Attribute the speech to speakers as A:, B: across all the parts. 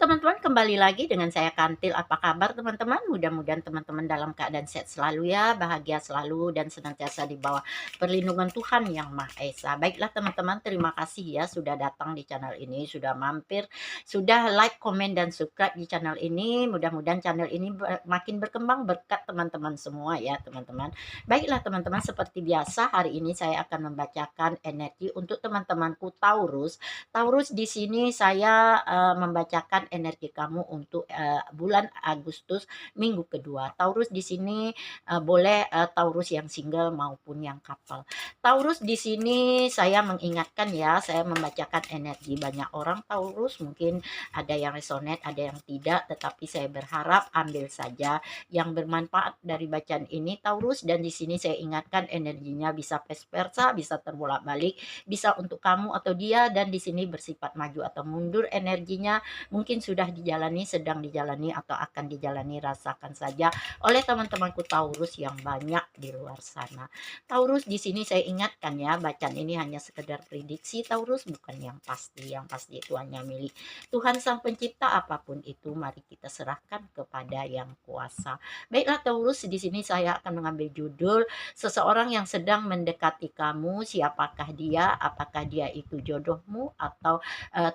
A: teman-teman, kembali lagi dengan saya Kantil. Apa kabar teman-teman? Mudah-mudahan teman-teman dalam keadaan sehat selalu ya, bahagia selalu dan senantiasa di bawah perlindungan Tuhan Yang Maha Esa. Baiklah teman-teman, terima kasih ya sudah datang di channel ini, sudah mampir, sudah like, komen dan subscribe di channel ini. Mudah-mudahan channel ini makin berkembang berkat teman-teman semua ya teman-teman. Baiklah teman-teman, seperti biasa hari ini saya akan membacakan energi untuk teman-temanku Taurus. Taurus, di sini saya membacakan energi kamu untuk bulan Agustus minggu kedua. Taurus di sini boleh Taurus yang single maupun yang couple. Taurus di sini saya mengingatkan ya, saya membacakan energi banyak orang Taurus, mungkin ada yang resonate, ada yang tidak, tetapi saya berharap ambil saja yang bermanfaat dari bacaan ini Taurus, dan di sini saya ingatkan energinya bisa vice versa, bisa terbolak-balik, bisa untuk kamu atau dia, dan di sini bersifat maju atau mundur energinya, mungkin sudah dijalani, sedang dijalani atau akan dijalani, rasakan saja oleh teman-temanku Taurus yang banyak di luar sana. Taurus di sini saya ingatkan ya, bacaan ini hanya sekedar prediksi Taurus, bukan yang pasti. Yang pasti itu hanya milik Tuhan Sang Pencipta. Apapun itu mari kita serahkan kepada Yang Kuasa. Baiklah Taurus, di sini saya akan mengambil judul seseorang yang sedang mendekati kamu. Siapakah dia? Apakah dia itu jodohmu atau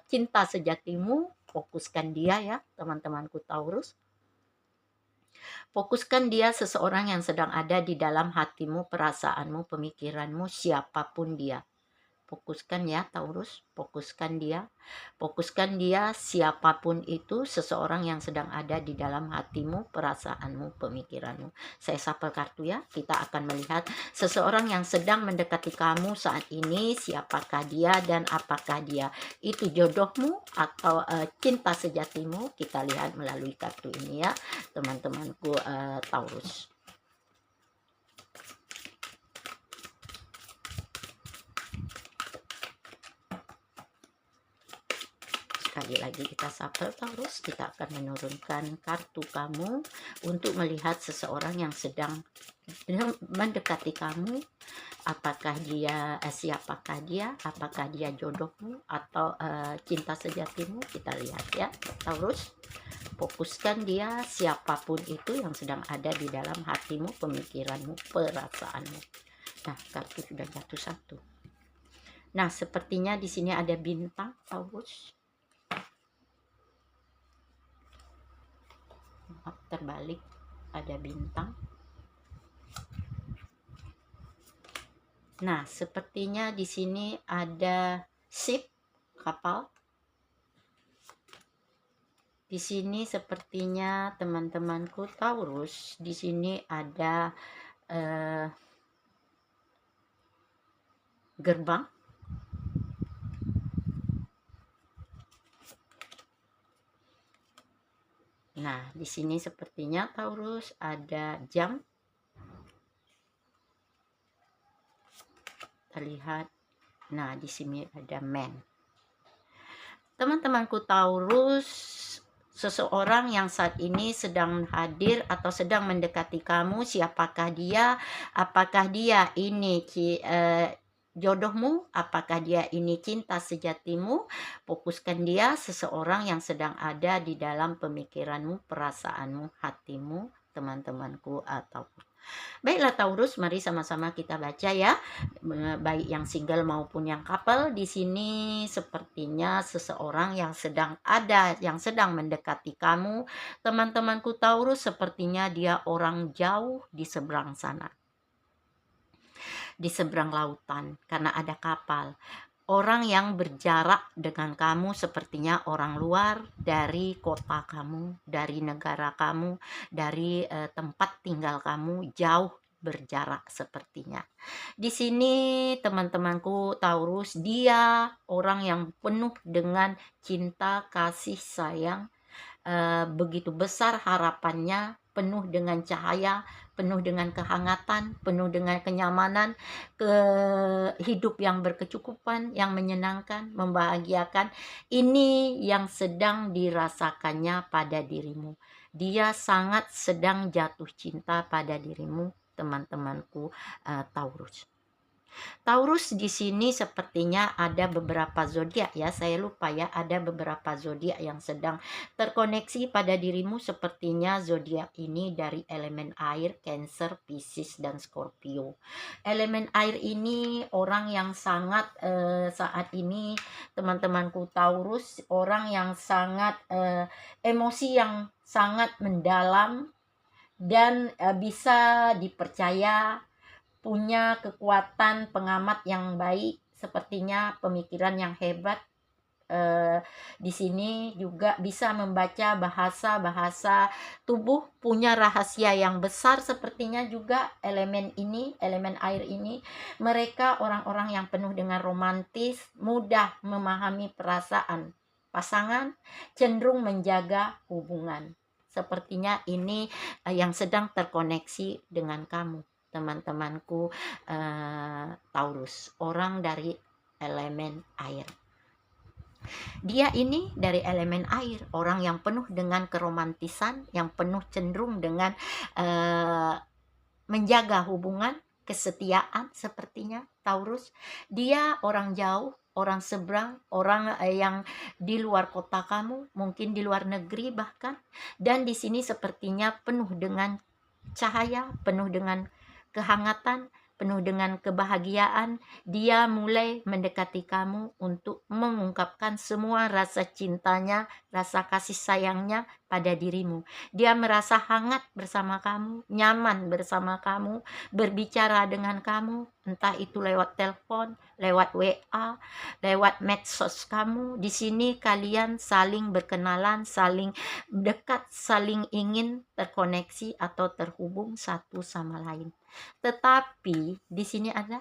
A: cinta sejatimu? Fokuskan dia ya teman-temanku Taurus. Fokuskan dia seseorang yang sedang ada di dalam hatimu, perasaanmu, pemikiranmu, siapapun dia. Fokuskan ya Taurus, fokuskan dia. Fokuskan dia, siapapun itu, seseorang yang sedang ada di dalam hatimu, perasaanmu, pemikiranmu. Saya sapel kartu ya, kita akan melihat seseorang yang sedang mendekati kamu saat ini, siapakah dia dan apakah dia itu jodohmu atau cinta sejatimu. Kita lihat melalui kartu ini ya, teman-temanku Taurus. Sekali lagi kita shuffle Taurus, kita akan menurunkan kartu kamu untuk melihat seseorang yang sedang mendekati kamu. Apakah dia, siapakah dia, apakah dia jodohmu atau cinta sejatimu. Kita lihat ya Taurus. Fokuskan dia, siapapun itu yang sedang ada di dalam hatimu, pemikiranmu, perasaanmu. Nah, kartu sudah jatuh satu. Nah, sepertinya di sini ada bintang Taurus. Terbalik, ada bintang. Nah, sepertinya di sini ada ship, kapal. Di sini sepertinya teman-temanku Taurus, di sini ada gerbang. Nah, di sini sepertinya Taurus ada jam. Terlihat. Nah, di sini ada man. Teman-temanku Taurus, seseorang yang saat ini sedang hadir atau sedang mendekati kamu, siapakah dia? Apakah dia ini jodohmu? Apakah dia ini cinta sejatimu? Fokuskan dia, seseorang yang sedang ada di dalam pemikiranmu, perasaanmu, hatimu, teman-temanku atau baiklah Taurus, mari sama-sama kita baca ya, baik yang single maupun yang couple. Di sini sepertinya seseorang yang sedang ada, yang sedang mendekati kamu, teman-temanku Taurus, sepertinya dia orang jauh di seberang sana, di seberang lautan, karena ada kapal. Orang yang berjarak dengan kamu sepertinya orang luar dari kota kamu, dari negara kamu, dari tempat tinggal kamu, jauh berjarak sepertinya. Di sini teman-temanku Taurus, dia orang yang penuh dengan cinta, kasih, sayang, begitu besar harapannya, penuh dengan cahaya, penuh dengan kehangatan, penuh dengan kenyamanan, hidup yang berkecukupan, yang menyenangkan, membahagiakan. Ini yang sedang dirasakannya pada dirimu. Dia sangat sedang jatuh cinta pada dirimu, teman-temanku Taurus. Taurus di sini sepertinya ada beberapa zodiak ya. Saya lupa ya, ada beberapa zodiak yang sedang terkoneksi pada dirimu. Sepertinya zodiak ini dari elemen air, Cancer, Pisces dan Scorpio. Elemen air ini orang yang sangat saat ini teman-temanku Taurus, orang yang sangat emosi yang sangat mendalam dan bisa dipercaya, punya kekuatan pengamat yang baik, sepertinya pemikiran yang hebat. Di sini juga bisa membaca bahasa-bahasa tubuh, punya rahasia yang besar. Sepertinya juga elemen ini, elemen air ini, mereka orang-orang yang penuh dengan romantis, mudah memahami perasaan pasangan, cenderung menjaga hubungan. Sepertinya ini yang sedang terkoneksi dengan kamu, teman-temanku Taurus, orang dari elemen air. Dia ini dari elemen air, orang yang penuh dengan keromantisan, yang penuh cenderung dengan menjaga hubungan, kesetiaan. Sepertinya Taurus, dia orang jauh, orang seberang, orang yang di luar kota kamu, mungkin di luar negeri bahkan. Dan di sini sepertinya penuh dengan cahaya, penuh dengan kehangatan, penuh dengan kebahagiaan. Dia mulai mendekati kamu untuk mengungkapkan semua rasa cintanya, rasa kasih sayangnya pada dirimu. Dia merasa hangat bersama kamu, nyaman bersama kamu, berbicara dengan kamu, entah itu lewat telepon, lewat WA, lewat medsos kamu. Di sini kalian saling berkenalan, saling dekat, saling ingin terkoneksi atau terhubung satu sama lain. Tetapi di sini ada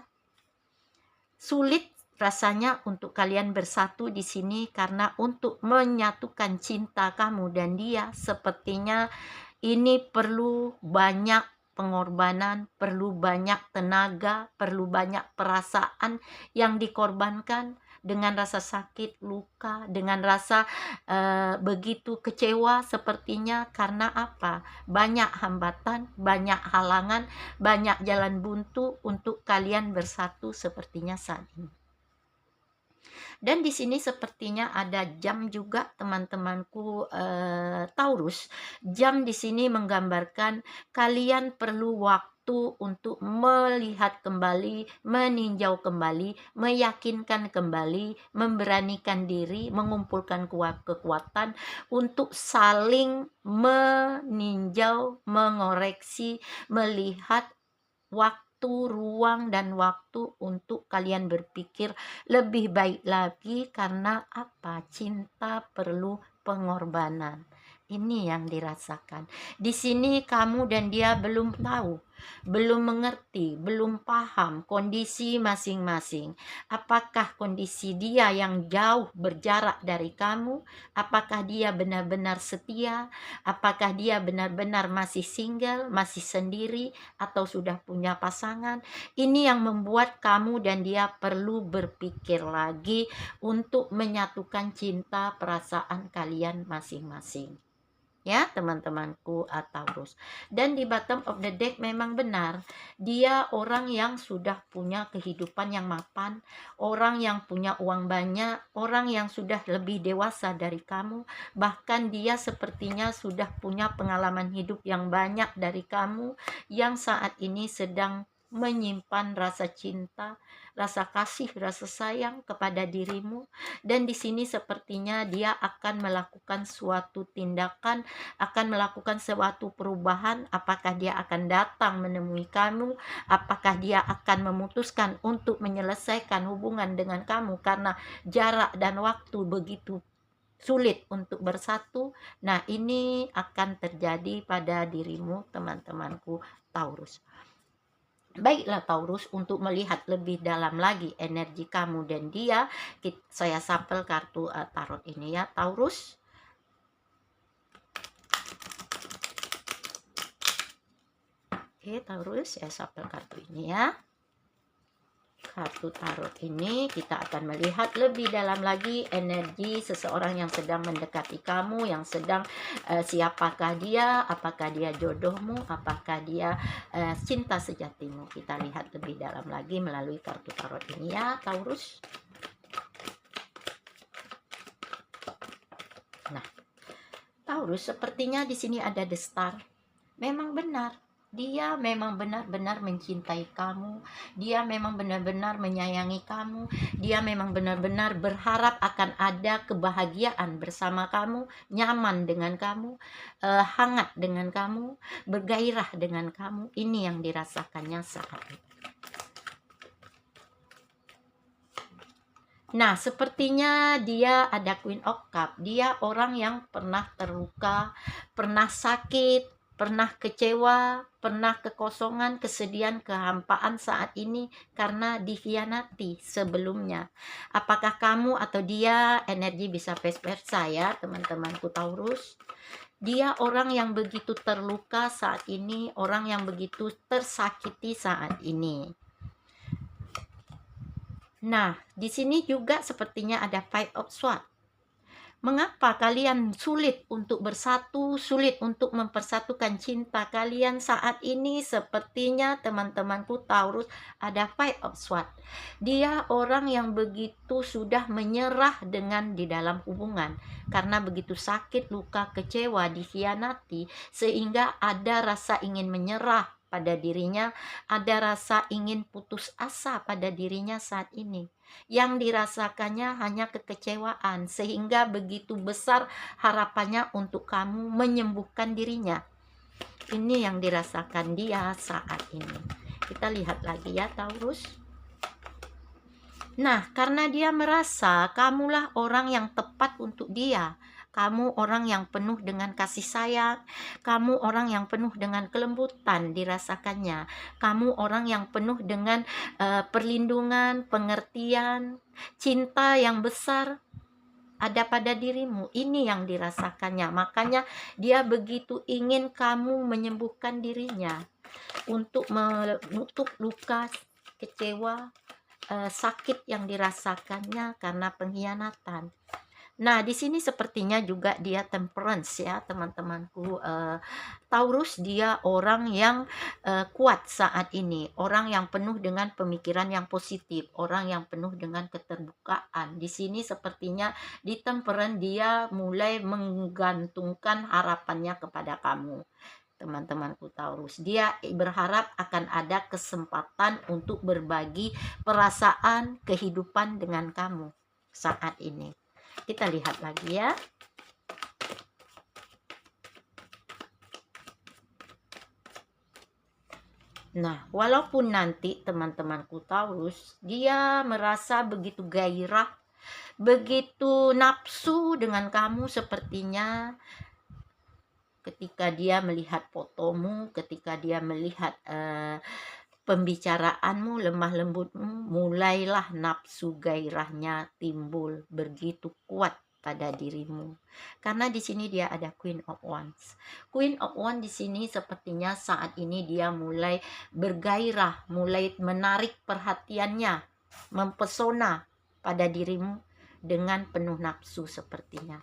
A: sulit rasanya untuk kalian bersatu di sini, karena untuk menyatukan cinta kamu dan dia sepertinya ini perlu banyak pengorbanan, perlu banyak tenaga, perlu banyak perasaan yang dikorbankan, dengan rasa sakit, luka, dengan rasa begitu kecewa sepertinya. Karena apa? Banyak hambatan, banyak halangan, banyak jalan buntu untuk kalian bersatu sepertinya saat ini. Dan di sini sepertinya ada jam juga, teman-temanku Taurus. Jam di sini menggambarkan kalian perlu waktu untuk melihat kembali, meninjau kembali, meyakinkan kembali, memberanikan diri, mengumpulkan kekuatan untuk saling meninjau, mengoreksi, melihat waktu, ruang, dan waktu untuk kalian berpikir lebih baik lagi. Karena apa? Cinta perlu pengorbanan. Ini yang dirasakan. Di sini kamu dan dia belum tahu, belum mengerti, belum paham kondisi masing-masing. Apakah kondisi dia yang jauh berjarak dari kamu? Apakah dia benar-benar setia? Apakah dia benar-benar masih single, masih sendiri, atau sudah punya pasangan? Ini yang membuat kamu dan dia perlu berpikir lagi untuk menyatukan cinta perasaan kalian masing-masing. Ya, teman-temanku Taurus. Dan di bottom of the deck memang benar, dia orang yang sudah punya kehidupan yang mapan, orang yang punya uang banyak, orang yang sudah lebih dewasa dari kamu. Bahkan dia sepertinya sudah punya pengalaman hidup yang banyak dari kamu, yang saat ini sedang menyimpan rasa cinta, rasa kasih, rasa sayang kepada dirimu. Dan di sini sepertinya dia akan melakukan suatu tindakan, akan melakukan suatu perubahan. Apakah dia akan datang menemui kamu? Apakah dia akan memutuskan untuk menyelesaikan hubungan dengan kamu karena jarak dan waktu begitu sulit untuk bersatu? Nah, ini akan terjadi pada dirimu, teman-temanku Taurus. Baiklah Taurus, untuk melihat lebih dalam lagi energi kamu dan dia, saya sampel kartu tarot ini ya Taurus. Oke Taurus, saya sampel kartu ini ya. kartu tarot ini kita akan melihat lebih dalam lagi energi seseorang yang sedang mendekati kamu, yang sedang siapakah dia, apakah dia jodohmu, apakah dia cinta sejatimu. Kita lihat lebih dalam lagi melalui kartu tarot ini ya, Taurus. Nah, Taurus, sepertinya di sini ada The Star. Memang benar, dia memang benar-benar mencintai kamu, dia memang benar-benar menyayangi kamu, dia memang benar-benar berharap akan ada kebahagiaan bersama kamu, nyaman dengan kamu, hangat dengan kamu, bergairah dengan kamu. Ini yang dirasakannya saat ini. Nah, sepertinya dia ada Queen of Cup. Dia orang yang pernah terluka, pernah sakit, pernah kecewa, pernah kekosongan, kesedihan, kehampaan saat ini karena dikhianati sebelumnya. Apakah kamu atau dia, energi bisa vice versa ya, teman-temanku Taurus. Dia orang yang begitu terluka saat ini, orang yang begitu tersakiti saat ini. Nah, di sini juga sepertinya ada Five of Swords. Mengapa kalian sulit untuk bersatu, sulit untuk mempersatukan cinta kalian saat ini? Sepertinya teman-temanku Taurus ada Five of Swords. Dia orang yang begitu sudah menyerah dengan di dalam hubungan. Karena begitu sakit, luka, kecewa, dikhianati, sehingga ada rasa ingin menyerah pada dirinya, ada rasa ingin putus asa pada dirinya saat ini. Yang dirasakannya hanya kekecewaan, sehingga begitu besar harapannya untuk kamu menyembuhkan dirinya. Ini yang dirasakan dia saat ini. Kita lihat lagi ya, Taurus. Nah, karena dia merasa kamulah orang yang tepat untuk dia. Kamu orang yang penuh dengan kasih sayang. Kamu orang yang penuh dengan kelembutan dirasakannya. Kamu orang yang penuh dengan perlindungan, pengertian, cinta yang besar ada pada dirimu. Ini yang dirasakannya. Makanya dia begitu ingin kamu menyembuhkan dirinya untuk menutup luka, kecewa, sakit yang dirasakannya karena pengkhianatan. Nah, di sini sepertinya juga dia temperance ya, teman-temanku. Taurus, dia orang yang kuat saat ini, orang yang penuh dengan pemikiran yang positif, orang yang penuh dengan keterbukaan. Di sini sepertinya di temperance dia mulai menggantungkan harapannya kepada kamu. Teman-temanku Taurus, dia berharap akan ada kesempatan untuk berbagi perasaan kehidupan dengan kamu saat ini. Kita lihat lagi ya. Nah, walaupun nanti teman-temanku Taurus, dia merasa begitu gairah, begitu nafsu dengan kamu sepertinya ketika dia melihat fotomu, ketika dia melihat pembicaraanmu, lemah lembutmu, mulailah nafsu gairahnya timbul begitu kuat pada dirimu. Karena di sini dia ada Queen of Wands. Queen of Wands di sini sepertinya saat ini dia mulai bergairah, mulai menarik perhatiannya, mempesona pada dirimu dengan penuh nafsu sepertinya.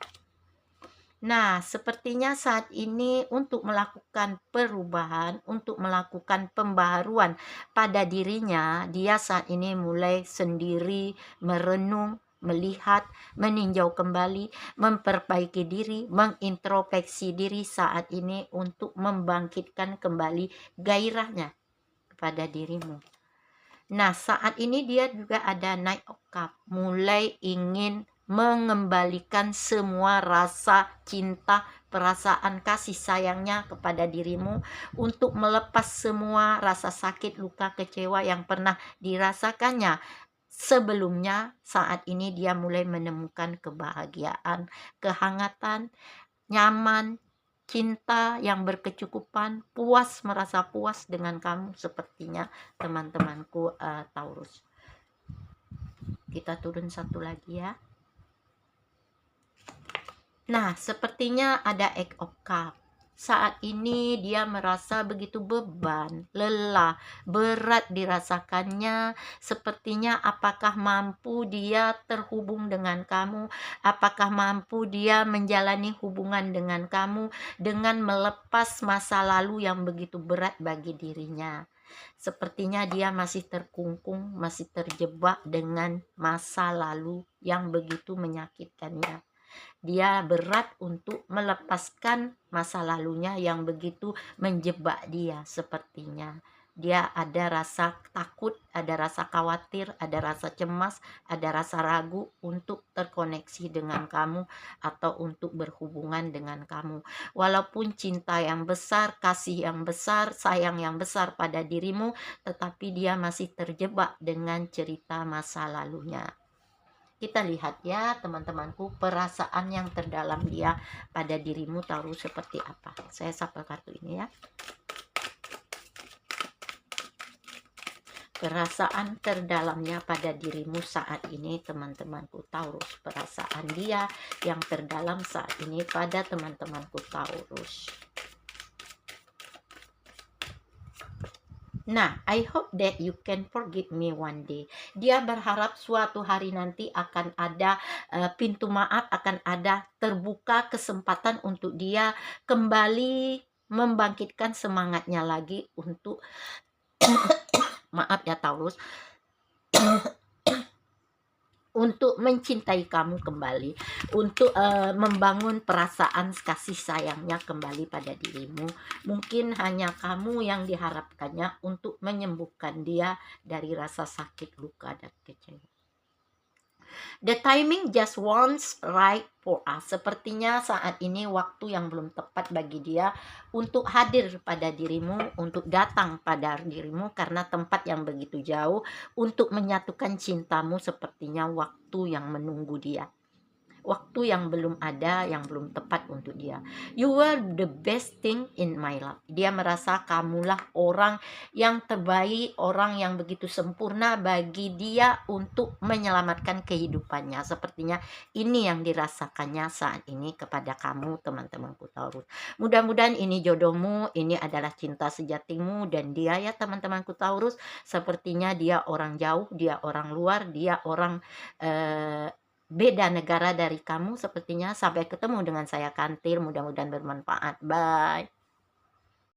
A: Nah, sepertinya saat ini untuk melakukan perubahan, untuk melakukan pembaharuan pada dirinya, dia saat ini mulai sendiri merenung, melihat, meninjau kembali, memperbaiki diri, mengintrospeksi diri saat ini untuk membangkitkan kembali gairahnya kepada dirimu. Nah, saat ini dia juga ada Knight of Cup, mulai ingin mengembalikan semua rasa cinta, perasaan kasih sayangnya kepada dirimu, untuk melepas semua rasa sakit, luka, kecewa yang pernah dirasakannya sebelumnya. Saat ini dia mulai menemukan kebahagiaan, kehangatan, nyaman, cinta yang berkecukupan, puas, merasa puas dengan kamu sepertinya teman-temanku Taurus. Kita turun satu lagi ya. Nah, sepertinya ada Eight of Cup. saat ini dia merasa begitu beban, lelah, berat dirasakannya. Sepertinya apakah mampu dia terhubung dengan kamu? Apakah mampu dia menjalani hubungan dengan kamu dengan melepas masa lalu yang begitu berat bagi dirinya? Sepertinya dia masih terkungkung, masih terjebak dengan masa lalu yang begitu menyakitkannya. Dia berat untuk melepaskan masa lalunya yang begitu menjebak dia sepertinya. Dia ada rasa takut, ada rasa khawatir, ada rasa cemas, ada rasa ragu untuk terkoneksi dengan kamu atau untuk berhubungan dengan kamu. Walaupun cinta yang besar, kasih yang besar, sayang yang besar pada dirimu, tetapi dia masih terjebak dengan cerita masa lalunya. Kita lihat ya teman-temanku, perasaan yang terdalam dia pada dirimu Taurus seperti apa. Saya sapa kartu ini ya. Perasaan terdalamnya pada dirimu saat ini teman-temanku Taurus. Perasaan dia yang terdalam saat ini pada teman-temanku Taurus. Nah, I hope that you can forgive me one day. Dia berharap suatu hari nanti akan ada pintu maaf, akan ada terbuka kesempatan untuk dia kembali membangkitkan semangatnya lagi untuk maaf ya Taurus, untuk mencintai kamu kembali, untuk membangun perasaan kasih sayangnya kembali pada dirimu. Mungkin hanya kamu yang diharapkannya untuk menyembuhkan dia dari rasa sakit, luka, dan kecewa. The timing just wants right for us. Sepertinya saat ini waktu yang belum tepat bagi dia untuk hadir pada dirimu, untuk datang pada dirimu karena tempat yang begitu jauh, untuk menyatukan cintamu. Sepertinya waktu yang menunggu dia. Waktu yang belum ada, yang belum tepat untuk dia. You were the best thing in my life. Dia merasa kamulah orang yang terbaik, orang yang begitu sempurna bagi dia untuk menyelamatkan kehidupannya. Sepertinya ini yang dirasakannya saat ini kepada kamu teman-temanku Taurus. Mudah-mudahan ini jodohmu, ini adalah cinta sejatimu, dan dia ya teman-temanku Taurus, sepertinya dia orang jauh, dia orang luar, dia orang beda negara dari kamu sepertinya. Sampai ketemu dengan saya Kantil, mudah-mudahan bermanfaat. Bye.